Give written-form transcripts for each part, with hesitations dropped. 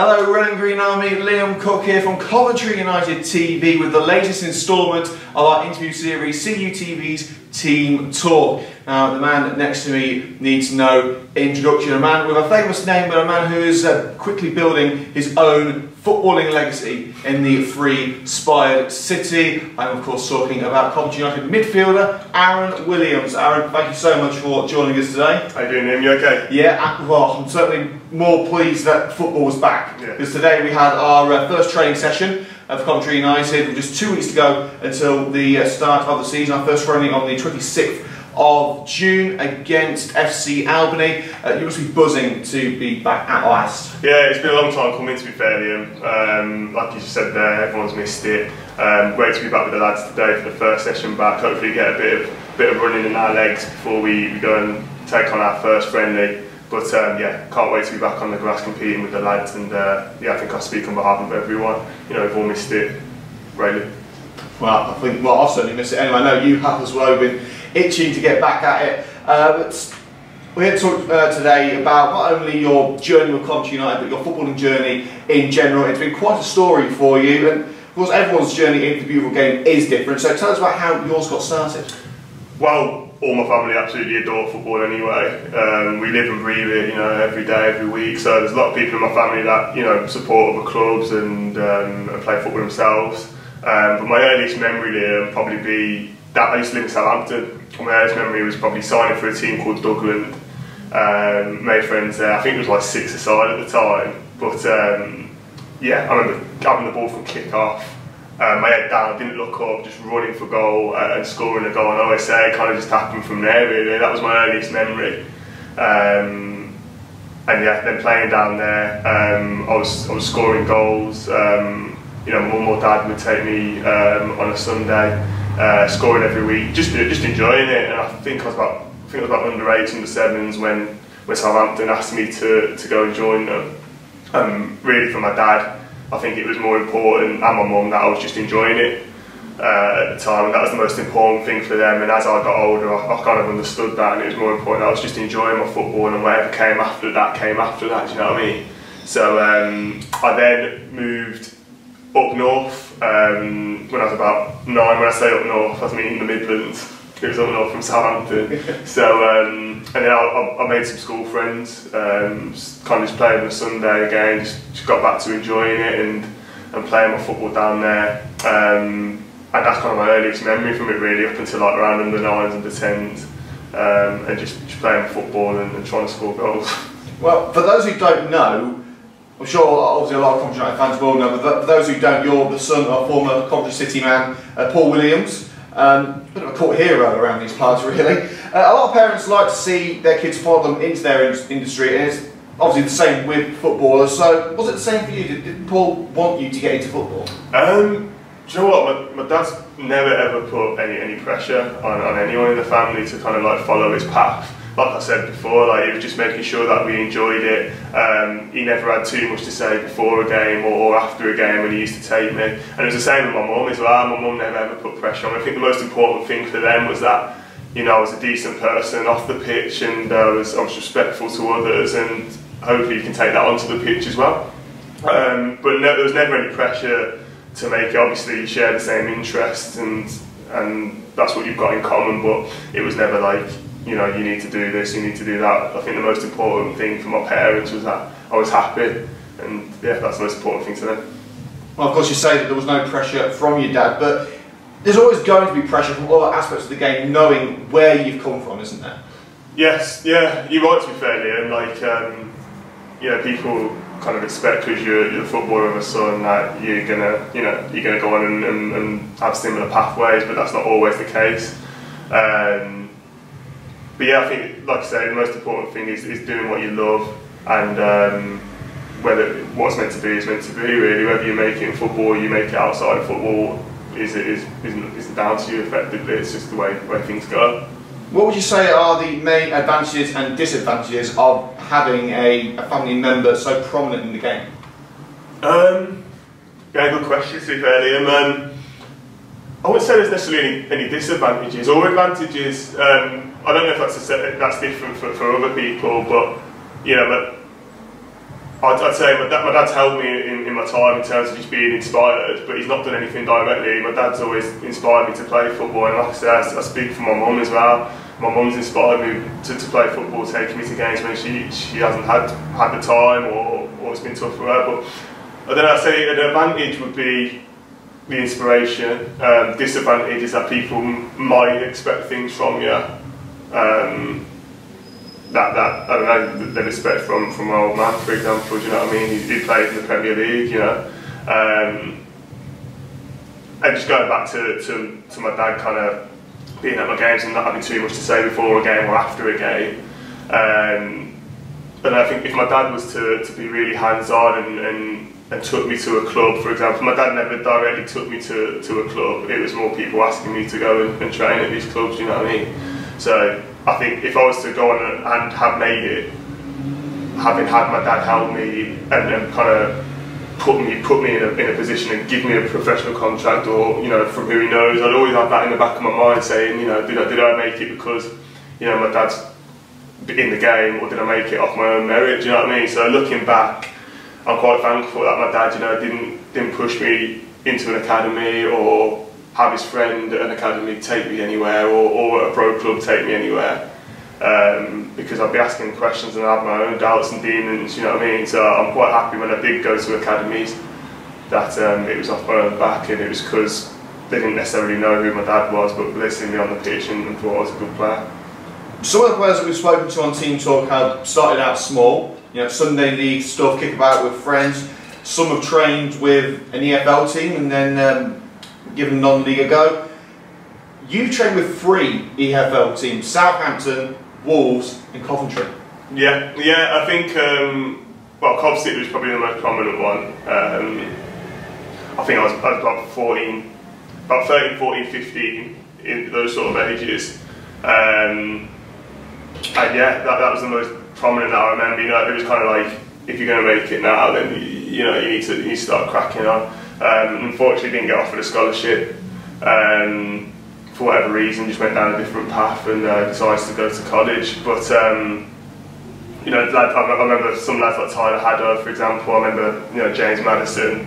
Hello Red and Green Army, Liam Cook here from Coventry United TV with the latest instalment of our interview series, CUTV's Team Talk. Now the man next to me needs no introduction, a man with a famous name but a man who is quickly building his own footballing legacy in the free-spired city. I'm of course talking about Coventry United midfielder Aaron Williams. Aaron, thank you so much for joining us today. How you doing, Liam? You okay? Yeah, well, I'm certainly more pleased that football was back, because today we had our first training session of Coventry United with just 2 weeks to go until the start of the season. Our first training on the 26th of June against FC Albany. You must be buzzing to be back at last. Yeah, it's been a long time coming, to be fair, Liam. Like you just said there, everyone's missed it. Great to be back with the lads today for the first session back. Hopefully get a bit of running in our legs before we go and take on our first friendly. But yeah, can't wait to be back on the grass competing with the lads, and yeah, I think I speak on behalf of everyone. You know, we've all missed it, really. Well, I think, well, I've certainly missed it anyway. I know you have as well. You've been itching to get back at it. But we're here to talk today about not only your journey with Coventry United, but your footballing journey in general. It's been quite a story for you, and of course everyone's journey into the beautiful game is different. So tell us about how yours got started. Well, all my family absolutely adore football anyway. We live and breathe it, you know, every day, every week. So there's a lot of people in my family that, you know, support other clubs and play football themselves. But my earliest memory there would probably be that I used to live in Southampton. My earliest memory was probably signing for a team called Dougland. Made friends there. I think it was like 6 aside at the time. But yeah, I remember having the ball from kick-off. My head down, didn't look up, just running for goal and scoring a goal. And I always say it kind of just happened from there, really. That was my earliest memory. And yeah, then playing down there, I was scoring goals. You know, mum or dad would take me on a Sunday, scoring every week, just enjoying it. And I think it was about under 8s, under 7s when Southampton asked me to go and join them. Really, for my dad, I think it was more important, and my mum, that I was just enjoying it at the time, and that was the most important thing for them. And as I got older, I kind of understood that, and it was more important. I was just enjoying my football, and whatever came after that, do you know what I mean? So I then moved up north when I was about 9. When I say up north, I was meaning the Midlands. It was up north from Southampton. So and then I made some school friends, kind of just playing on a Sunday again, just got back to enjoying it and playing my football down there. And that's kind of my earliest memory from it, really, up until like around under 9s, under 10s, and just playing football and trying to score goals. Well, for those who don't know, I'm sure obviously a lot of Coventry United fans will know, but for those who don't, you're the son of former Coventry City man Paul Williams. A bit of a cult hero around these parts, really. A lot of parents like to see their kids follow them into their industry, and it's obviously the same with footballers. So, was it the same for you? Did Paul want you to get into football? Do you know what? My dad's never ever put any pressure on anyone in the family to kind of like follow his path. Like I said before, like, he was just making sure that we enjoyed it. He never had too much to say before a game or after a game when he used to take me. And it was the same with my mum as well. My mum never ever put pressure on me. I think the most important thing for them was that, you know, I was a decent person off the pitch, and I was respectful to others, and hopefully you can take that onto the pitch as well. But no, there was never any pressure to make it. Obviously you share the same interests, and that's what you've got in common, but it was never like, you know, you need to do this, you need to do that. I think the most important thing for my parents was that I was happy, and yeah, that's the most important thing to them. Well, of course you say that there was no pressure from your dad, but there's always going to be pressure from other aspects of the game, knowing where you've come from, isn't there? Yes, yeah, you're right, to be fair, Liam. Like, you know, people kind of expect, because you're the footballer of a son, that you're gonna go on and have similar pathways, but that's not always the case. But yeah, I think, like I say, the most important thing is doing what you love, and whether what's meant to be is meant to be, really. Whether you make it in football or you make it outside of football isn't down to you effectively. It's just the way things go. What would you say are the main advantages and disadvantages of having a family member so prominent in the game? Yeah, good question, to be fair, Liam. I wouldn't say there's necessarily any disadvantages or advantages. I don't know if that's different for other people, but you know, but I'd say my dad's helped me in my time in terms of just being inspired, but he's not done anything directly. My dad's always inspired me to play football, and like I said, I speak for my mum as well. My mum's inspired me to play football, taking me to games when she hasn't had the time or it's been tough for her. But I don't know, I'd say an advantage would be the inspiration. Disadvantage is that people might expect things from you that I don't know, they'd expect from my old man, for example. Do you know what I mean? He played in the Premier League, you know. And just going back to my dad kind of being at my games and not having too much to say before a game or after a game. And I think if my dad was to be really hands-on and took me to a club, for example, my dad never directly took me to a club. It was more people asking me to go and train at these clubs, you know what I mean? So I think if I was to go on and have made it, having had my dad help me and kind of put me in a position and give me a professional contract, or, you know, from who he knows, I'd always have that in the back of my mind saying, you know, did I make it because, you know, my dad's in the game, or did I make it off my own merit? Do you know what I mean? So looking back, I'm quite thankful that my dad, you know, didn't push me into an academy or have his friend at an academy take me anywhere, or a pro club take me anywhere, because I'd be asking questions and I'd have my own doubts and demons, you know what I mean? So I'm quite happy when I did go to academies that it was off my own back, and it was because they didn't necessarily know who my dad was, but they seen me on the pitch and thought I was a good player. Some of the players that we've spoken to on Team Talk have started out small, you know, Sunday league stuff, kick about with friends. Some have trained with an EFL team and then given non-league a go. You've trained with 3 EFL teams: Southampton, Wolves and Coventry. Yeah, I think, well, Cov City was probably the most prominent one. I think I was about 13, 14, 15 in those sort of ages. And yeah, that was the most prominent that I remember. You know, it was kind of like, if you're going to make it now, then you know, you need to start cracking on. Unfortunately, didn't get offered a scholarship. For whatever reason, just went down a different path and decided to go to college. But you know, I remember some lads like Tyler Haddow, for example. I remember, you know, James Madison,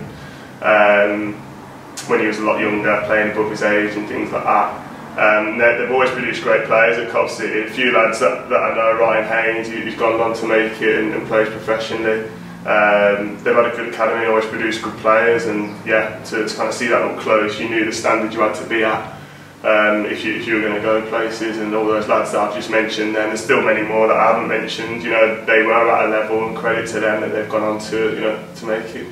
when he was a lot younger, playing above his age and things like that. They've always produced great players at Cov City. A few lads that I know, Ryan Haynes, who's gone on to make it and plays professionally. They've had a good academy, always produced good players, and yeah, to kind of see that up close, you knew the standard you had to be at if you were going to go places. And all those lads that I've just mentioned, and there's still many more that I haven't mentioned. You know, they were at a level, and credit to them that they've gone on to, you know, to make it.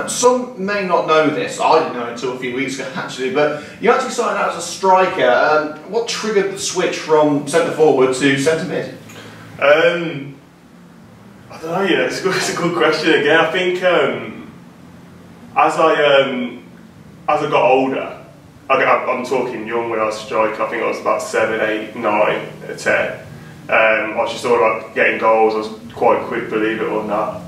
Some may not know this, I didn't know until a few weeks ago actually, but you actually started out as a striker. What triggered the switch from centre forward to centre mid? I don't know, you know, it's a good question again. I think as I got older, I'm talking young when I was a striker, I think I was about 7, 8, 9, 10. I was just all about getting goals. I was quite quick, believe it or not.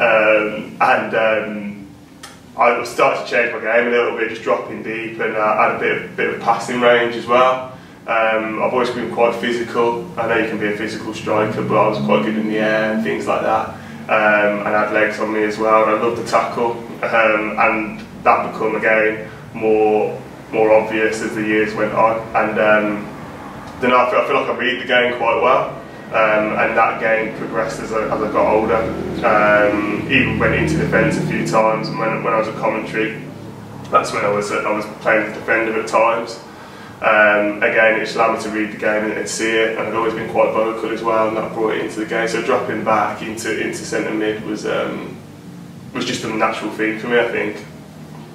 I started to change my game a little bit, just dropping deep, and I had a bit of passing range as well. I've always been quite physical. I know you can be a physical striker, but I was quite good in the air and things like that. And I had legs on me as well, and I loved the tackle. And that became again more obvious as the years went on. And then I feel like I read the game quite well. And that game progressed as I got older. Even went into defence a few times. And when I was at Coventry, that's when I was playing as defender at times. Again, it just allowed me to read the game and see it. And I'd always been quite vocal as well, and that brought it into the game. So dropping back into centre mid was just a natural thing for me, I think.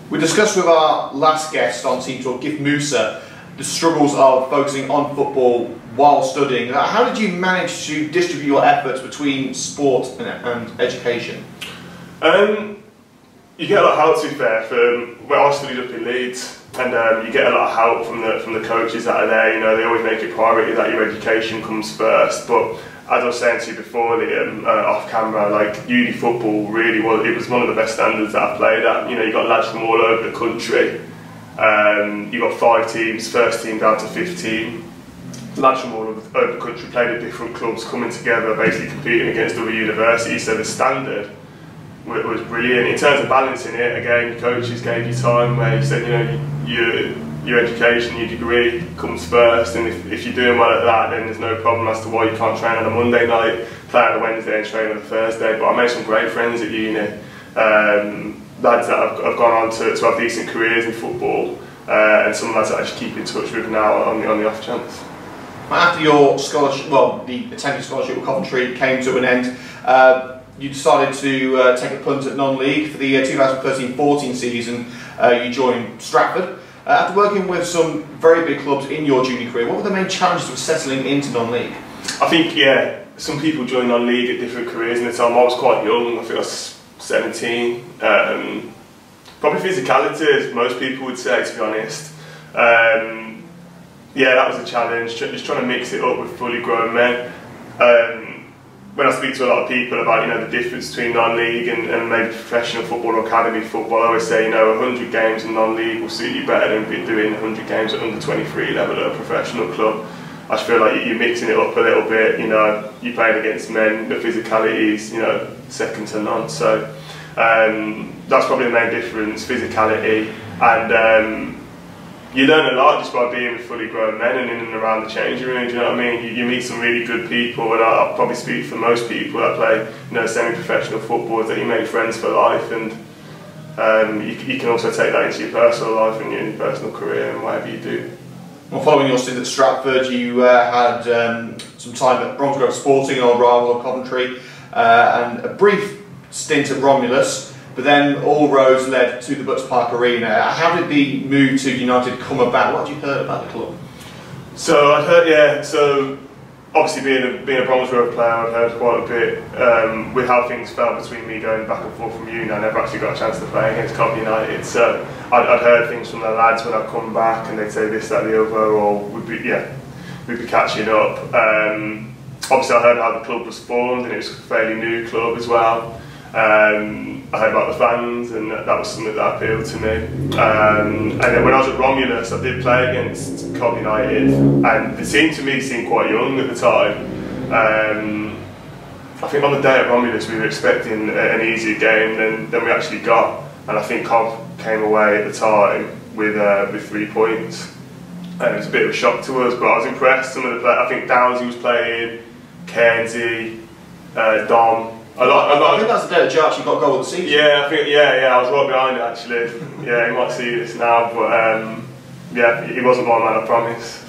We discussed with our last guest on Team Talk, Gif Musa, the struggles of focusing on football while studying. How did you manage to distribute your efforts between sport and education? You get a lot of help, to be fair. Well, I studied up in Leeds, and you get a lot of help from the coaches that are there. You know, they always make it priority that your education comes first. But as I was saying to you before, Liam, off camera, like uni football really was one of the best standards that I've played at. You know, you got lads from all over the country. You got 5 teams, first team down to 15. Lads from all over the country played at different clubs, coming together, basically competing against other universities. So the standard was brilliant. In terms of balancing it, again, coaches gave you time where you said, you know, your education, your degree comes first, and if you're doing well at that, then there's no problem as to why you can't train on a Monday night, play on a Wednesday and train on a Thursday. But I made some great friends at uni, lads that have gone on to have decent careers in football, and some lads that I just keep in touch with now on the off chance. After your scholarship, well, the attending scholarship at Coventry came to an end, you decided to take a punt at non-league for the 2013-14 season. You joined Stratford. After working with some very big clubs in your junior career, what were the main challenges of settling into non-league? I think, yeah, some people join non-league at different careers in the time. I was quite young, I think I was 17. Probably physicality, as most people would say, to be honest. Yeah, that was a challenge, just trying to mix it up with fully grown men. When I speak to a lot of people about, you know, the difference between non-league and maybe professional football or academy football, I always say, you know, 100 games in non-league will suit you better than doing 100 games at under 23 level at a professional club. I just feel like you're mixing it up a little bit, you know, you're playing against men, the physicality is, you know, second to none. So that's probably the main difference, physicality, and you learn a lot just by being with fully grown men and in and around the changing room. Do you know what I mean? You meet some really good people, and I'll probably speak for most people that play, you know, semi-professional football, that you make friends for life, and you can also take that into your personal life and your personal career and whatever you do. Well, following your stint at Stratford, you had some time at Bromsgrove Sporting, our rival of Coventry, and a brief stint at Romulus. But then all roads led to the Butts Park Arena. How did the move to United come about? What had you heard about the club? So I'd heard, yeah. So obviously being a Bromsgrove player, I'd heard quite a bit with how things felt between me going back and forth from uni. I never actually got a chance to play against Coventry United. So I'd heard things from the lads when I'd come back, and they'd say this, that, the other, or we'd be catching up. Obviously, I heard how the club was formed, and it was a fairly new club as well. I heard about the fans, and that was something that appealed to me. And then when I was at Romulus, I did play against Coventry United, and the team to me seemed quite young at the time. I think on the day at Romulus we were expecting an easier game than we actually got, and I think Cov came away at the time with 3 points. And it was a bit of a shock to us, but I was impressed. Some of the players, I think Downsy was playing, Cairnsey, Dom. I think that's the day that Joe actually got a goal of the season. Yeah, I think, yeah, I was right behind it actually. Yeah, he might see this now, but yeah, he wasn't my man, I promise.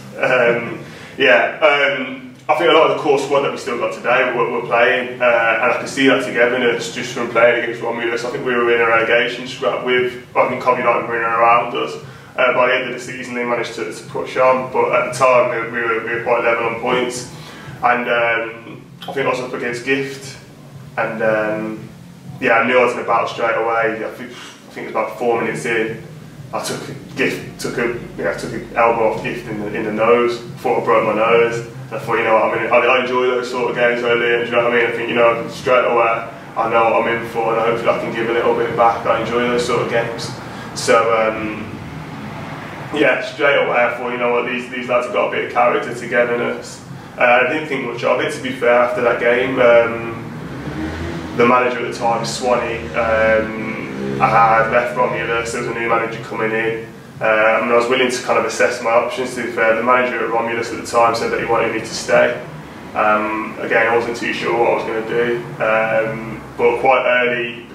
I think a lot of the core squad that we still got today were playing, and I can see that togetherness just from playing against Romulus. I think we were in a relegation scrap with, I think Coventry United were in and around us. By the end of the season they managed to push on, but at the time we were quite level on points. And I think I was up against Gift. And yeah, I knew I was in a battle straight away. I think it was about 4 minutes in, I took an elbow off Gift in the nose. I thought I broke my nose. And I thought, you know what, I enjoy those sort of games early. Do you know what I mean? I think, you know, straight away I know what I'm in for, and hopefully I can give a little bit back. I enjoy those sort of games. So yeah, straight away I thought, you know what, these lads have got a bit of character, togetherness. I didn't think much of it, to be fair, after that game. The manager at the time, Swanee, I had left Romulus, there was a new manager coming in, and I was willing to kind of assess my options, to be fair. The manager at Romulus at the time said that he wanted me to stay. Again, I wasn't too sure what I was going to do, but quite early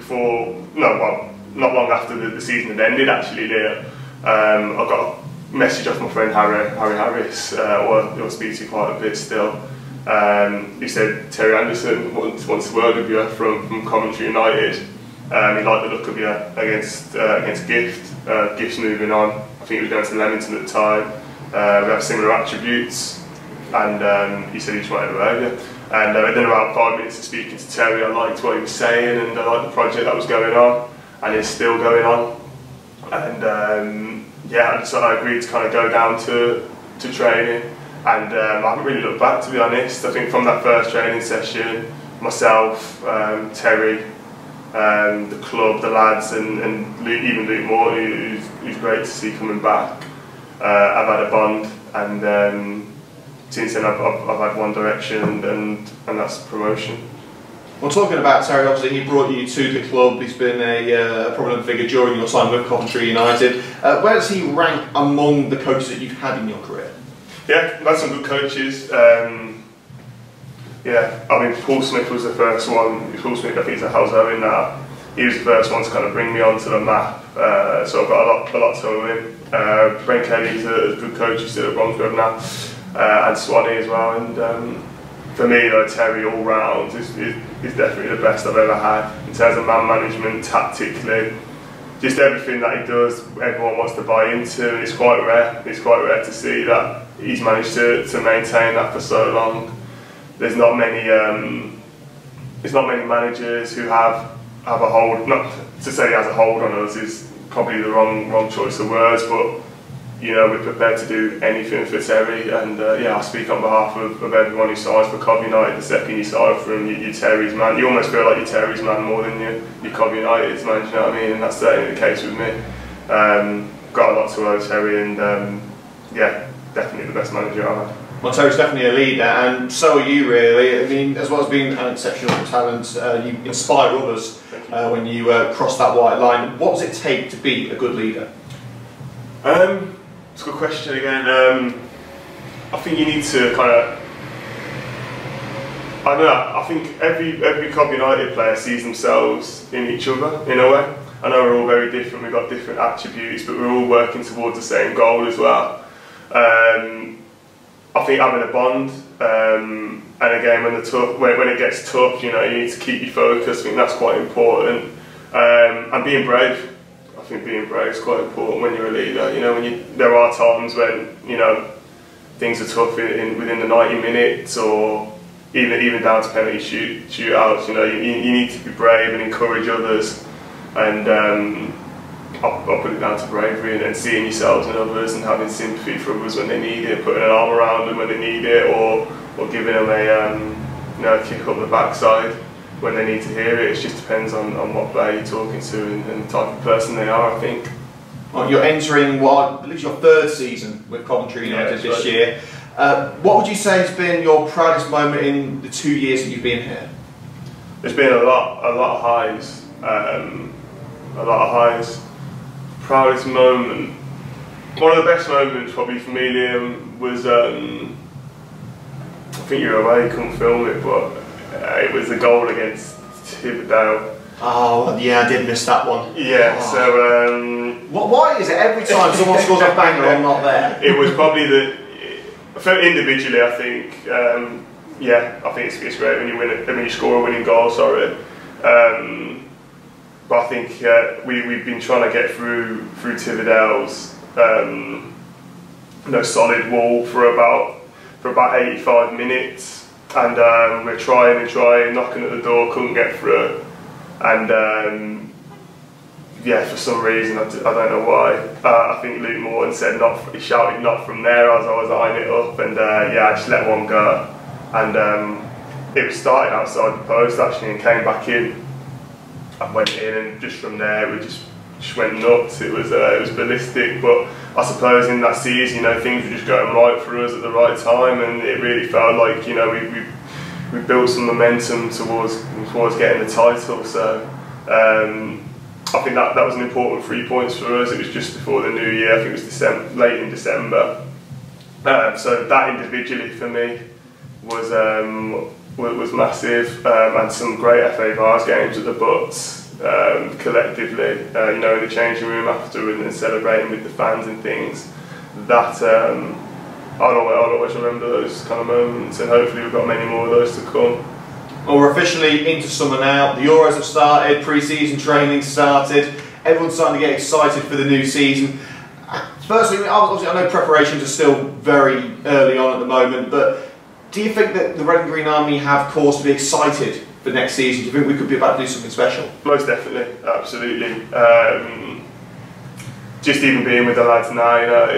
not long after the season had ended actually, Leo, I got a message off my friend Harry Harris, who I speak to quite a bit still. He said, Terry Anderson wants a word with you from Coventry United. He liked the look of you against Gift. Gift's moving on. I think he was going to Leamington at the time. We have similar attributes, and he said he just wanted a word with you. And within about 5 minutes of speaking to Terry, I liked what he was saying, and I liked the project that was going on, and it's still going on. And yeah, so I agreed to kind of go down to training. And I haven't really looked back, to be honest. I think from that first training session, myself, Terry, the club, the lads, and even Luke Moore, who's great to see coming back, I've had a bond, and since then I've had one direction, and that's promotion. Well, talking about Terry, obviously he brought you to the club. He's been a prominent figure during your time with Coventry United. Where does he rank among the coaches that you've had in your career? Yeah, we've had some good coaches. Yeah, I mean, Paul Smith was the first one. Paul Smith, I think he's a household now. He was the first one to kind of bring me onto the map. So I've got a lot to owe him. Brent Kelly's a good coach. He's still at Bromsgrove now, and Swanee as well. And for me, like, Terry all round is definitely the best I've ever had in terms of man management, tactically, just everything that he does. Everyone wants to buy into, and it's quite rare. It's quite rare to see that he's managed to maintain that for so long. There's not many managers who have a hold. Not to say he has a hold on us is probably the wrong choice of words, but you know, we're prepared to do anything for Terry. And yeah, I speak on behalf of everyone who signs for Coventry United. The second you sign for him, you're Terry's man. You almost feel like you're Terry's man more than you're Coventry United's man. Do you know what I mean? And that's certainly the case with me. Got a lot to owe Terry, and yeah, definitely the best manager I've had. Well, Terry's definitely a leader, and so are you, really. I mean, as well as being an exceptional talent, you inspire others when you cross that white line. What does it take to be a good leader? It's a good question again. I think you need to kind of, I don't know, I think every Coventry United player sees themselves in each other, in a way. I know we're all very different, we've got different attributes, but we're all working towards the same goal as well. I think having a bond, and again when it gets tough, you know, you need to keep your focus. I think that's quite important, and being brave. I think being brave is quite important when you're a leader. You know, there are times when, you know, things are tough within the 90 minutes, or even down to penalty shootouts. You know, you need to be brave and encourage others, and I'll put it down to bravery and seeing yourselves and others and having sympathy for others when they need it, putting an arm around them when they need it, or giving them a kick up the backside when they need to hear it. It just depends on what player you're talking to and the type of person they are, I think. Well, you're entering what I believe is your third season with Coventry United this year. What would you say has been your proudest moment in the 2 years that you've been here? There's been a lot of highs. A lot of highs. Proudest moment. One of the best moments probably for me, Liam, was I think you were away, you couldn't film it, but it was the goal against Thibodeau. Oh yeah, I did miss that one. Yeah, oh. So why is it every time someone scores a banger I'm not there? It was probably I felt individually, I think, yeah, I think it's great when you score a winning goal, sorry. But I think we've been trying to get through Thibodeau's solid wall for about 85 minutes, and we're trying, knocking at the door, couldn't get through, and yeah, for some reason I don't know why. I think Luke Morton said he shouted "not from there" as I was eyeing it up, and yeah, I just let one go, and it was started outside the post actually and came back in. I went in, and just from there we just went nuts. It was ballistic, but I suppose in that season, you know, things were just going right for us at the right time, and it really felt like, you know, we built some momentum towards getting the title. So I think that was an important 3 points for us. It was just before the new year. I think it was late in December. So that individually for me was massive, and some great FA Vars games at the Butts, collectively, you know, in the changing room after and celebrating with the fans and things. That I'll always remember those kind of moments, and hopefully we've got many more of those to come. Well, we're officially into summer now. The Euros have started, pre-season training started. Everyone's starting to get excited for the new season. Firstly, obviously I know preparations are still very early on at the moment, but do you think that the Red and Green Army have cause to be excited for next season? Do you think we could be about to do something special? Most definitely, absolutely. Just even being with the lads now, you know,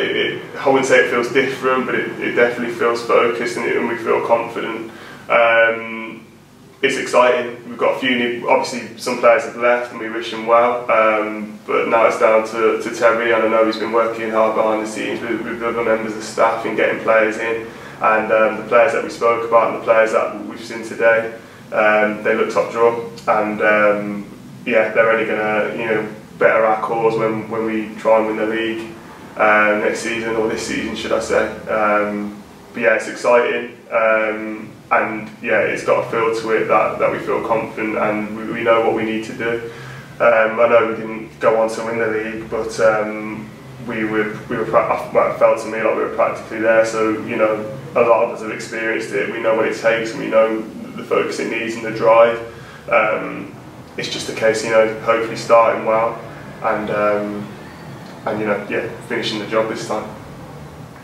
I wouldn't say it feels different, but it definitely feels focused, and we feel confident. It's exciting. We've got a few new, obviously some players have left and we wish them well, but now it's down to Terry, and I know he's been working hard behind the scenes with other members of staff in getting players in, and the players that we spoke about and the players that we've seen today, They look top draw, and yeah, they're only going to better our cause when we try and win the league next season, or this season should I say. But yeah, it's exciting, and yeah, it's got a feel to it that we feel confident, and we know what we need to do. I know we didn't go on to win the league, but it felt to me like we were practically there. So a lot of us have experienced it. We know what it takes, and we know the focus it needs and the drive. It's just a case, hopefully starting well, and finishing the job this time.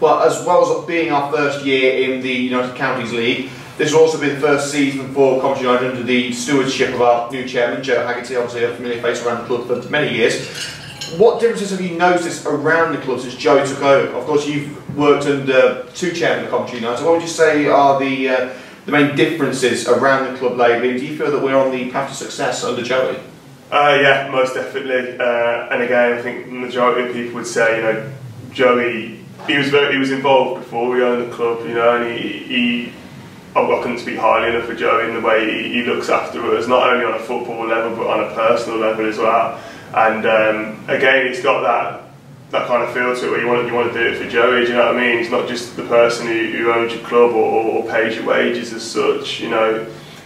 Well as being our first year in the United Counties League, this will also be the first season for Coventry United under the stewardship of our new chairman, Joe Haggerty, obviously a familiar face around the club for many years. What differences have you noticed around the club since Joe took over? Of course, you've worked under two chairmen of Coventry United. So what would you say are the main differences around the club lately? And do you feel that we're on the path to success under Joey? Yeah, most definitely. And again, I think the majority of people would say, Joey, he was involved before we owned the club, and I couldn't speak highly enough of Joey in the way he looks after us, not only on a football level but on a personal level as well. And again, it's got that kind of feel to it where you want to do it for Joey. Do you know what I mean? He's not just the person who owns your club or pays your wages as such.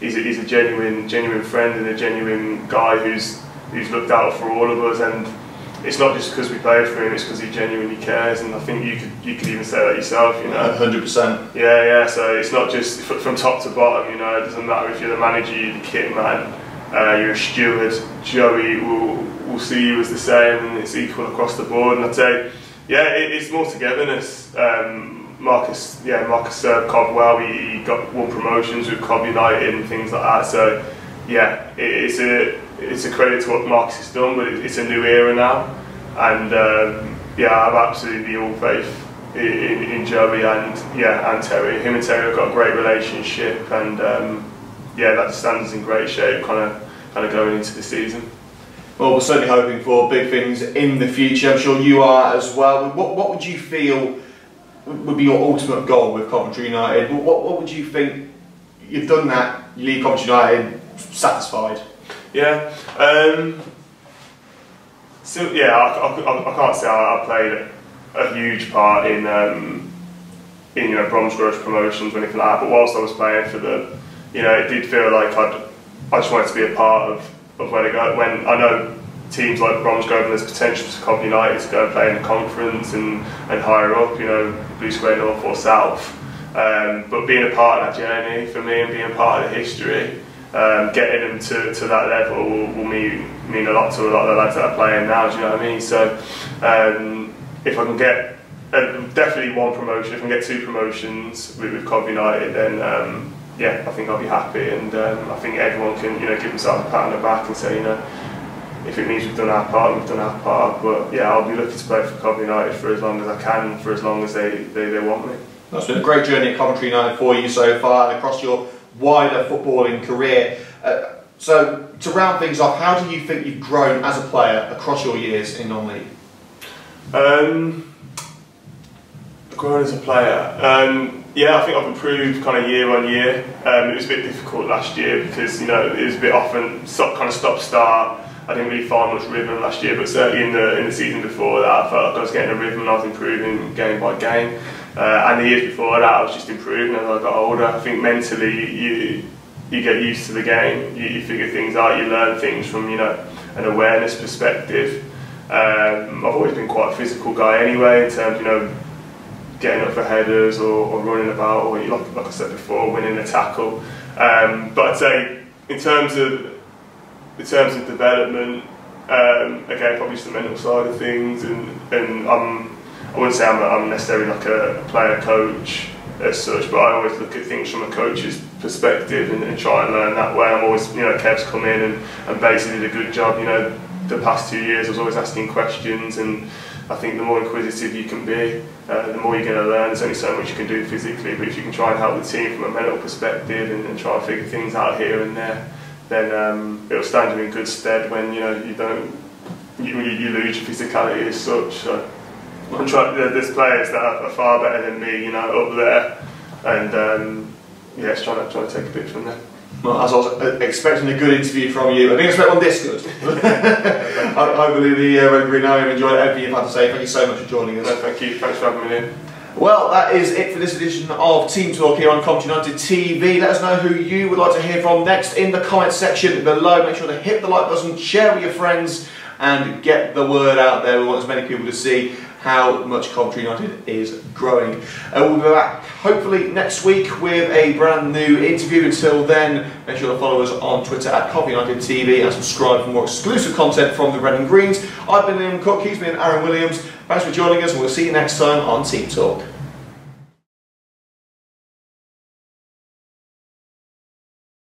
He's a genuine friend and a genuine guy who's looked out for all of us. And it's not just because we play for him; it's because he genuinely cares. And I think you could even say that yourself. 100%. Yeah. So it's not just from top to bottom. It doesn't matter if you're the manager, you're the kit man, you're a steward. Joey will see you as the same, and it's equal across the board. And I'd say, yeah, it's more togetherness. Marcus served Cov well. He won promotions with Cov United and things like that. So yeah, it's a credit to what Marcus has done, but it's a new era now. And yeah, I have absolutely all faith in Joey and Terry. Him and Terry have got a great relationship, and yeah, that stands us in great shape, kind of going into the season. Well, we're certainly hoping for big things in the future. I'm sure you are as well. What would you feel would be your ultimate goal with Coventry United? What would you think you've done that, you leave Coventry United satisfied? Yeah. So yeah, I can't say I played a huge part in Bromsgrove's promotions or anything like that. But whilst I was playing for them, it did feel like I just wanted to be a part of where they go. When I know teams like Bromsgrove, and there's potential for Coventry United to go and play in the conference and higher up, Blue Square North or South. But being a part of that journey for me and being part of the history, getting them to that level will mean a lot to a lot of the lads that are playing now. Do you know what I mean? So if I can get definitely one promotion, if I can get two promotions with Coventry United, then yeah, I think I'll be happy, and I think everyone can give themselves a pat on the back and say, if it means we've done our part, we've done our part. But yeah, I'll be looking to play for Coventry United for as long as I can, for as long as they want me. That's been a great journey at Coventry United for you so far and across your wider footballing career. So to round things off, how do you think you've grown as a player across your years in non-league? Grown as a player, yeah, I think I've improved kind of year on year. It was a bit difficult last year because it was a bit often kind of stop-start. I didn't really find much rhythm last year, but certainly in the season before that, I felt like I was getting a rhythm and I was improving game by game. And the years before that, I was just improving as I got older. I think mentally, you get used to the game. You figure things out. You learn things from an awareness perspective. I've always been quite a physical guy anyway, in terms getting up for headers or running about, or like I said before, winning a tackle. But I'd say in terms of development, again, probably just the mental side of things, and I wouldn't say I'm necessarily like a player coach as such, but I always look at things from a coach's perspective and try and learn that way. I'm always, Kev's come in and basically did a good job. The past 2 years I was always asking questions, and I think the more inquisitive you can be, the more you're going to learn. There's only so much you can do physically, but if you can try and help the team from a mental perspective and try and figure things out here and there, then it'll stand you in good stead when you lose your physicality as such. So there's players that are far better than me, up there, and yeah, just trying to take a bit from there. Well, as I was expecting a good interview from you, I didn't expect one this good. Hopefully the Red and Green Army enjoyed everything you've had to say. Thank you so much for joining us. No, thank you. Thanks for having me in. Well, that is it for this edition of Team Talk here on Coventry United TV. Let us know who you would like to hear from next in the comment section below. Make sure to hit the like button, share with your friends, and get the word out there. We want as many people to see how much Coventry United is growing. We'll be back hopefully next week with a brand new interview. Until then, make sure to follow us on Twitter at Coventry United TV and subscribe for more exclusive content from the Red and Greens. I've been Liam Cook, he's been Aaron Williams. Thanks for joining us, and we'll see you next time on Team Talk.